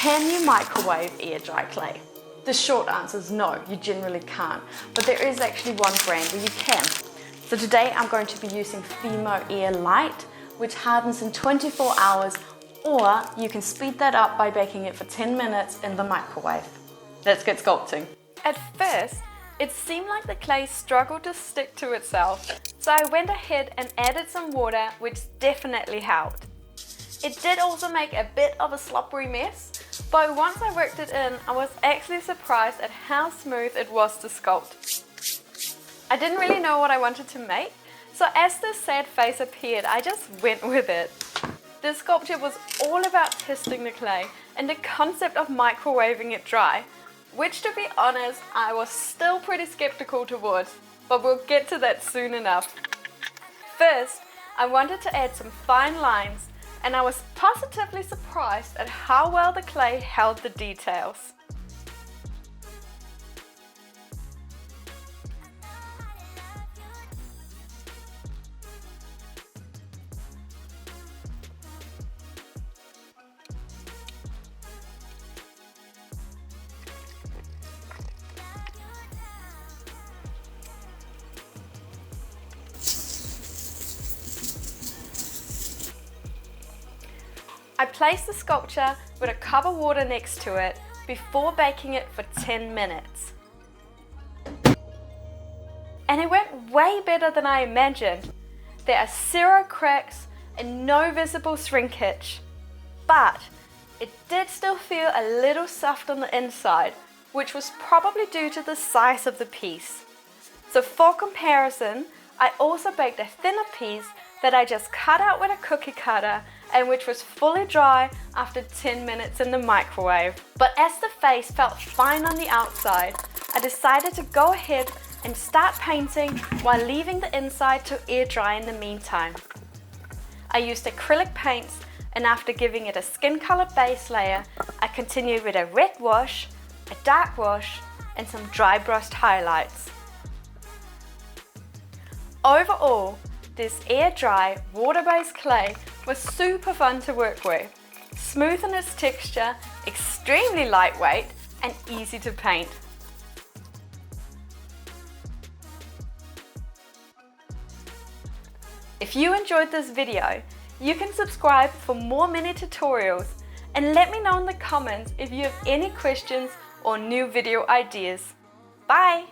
Can you microwave air dry clay? The short answer is no, you generally can't, but there is actually one brand where you can. So today I'm going to be using FIMO Air Light, which hardens in 24 hours, or you can speed that up by baking it for 10 minutes in the microwave. Let's get sculpting. At first, it seemed like the clay struggled to stick to itself, so I went ahead and added some water, which definitely helped. It did also make a bit of a slippery mess, but once I worked it in, I was actually surprised at how smooth it was to sculpt. I didn't really know what I wanted to make, so as this sad face appeared, I just went with it. This sculpture was all about testing the clay and the concept of microwaving it dry, which, to be honest, I was still pretty skeptical towards, but we'll get to that soon enough. First, I wanted to add some fine lines, and I was positively surprised at how well the clay held the details. I placed the sculpture with a cup of water next to it before baking it for 10 minutes. And it went way better than I imagined. There are 0 cracks and no visible shrinkage. But it did still feel a little soft on the inside, which was probably due to the size of the piece. So for comparison, I also baked a thinner piece that I just cut out with a cookie cutter and which was fully dry after 10 minutes in the microwave. But as the face felt fine on the outside, I decided to go ahead and start painting while leaving the inside to air dry in the meantime. I used acrylic paints, and after giving it a skin color base layer, I continued with a red wash, a dark wash, and some dry brushed highlights. Overall, this air-dry, water-based clay was super fun to work with, smooth in its texture, extremely lightweight, and easy to paint. If you enjoyed this video, you can subscribe for more mini tutorials and let me know in the comments if you have any questions or new video ideas. Bye!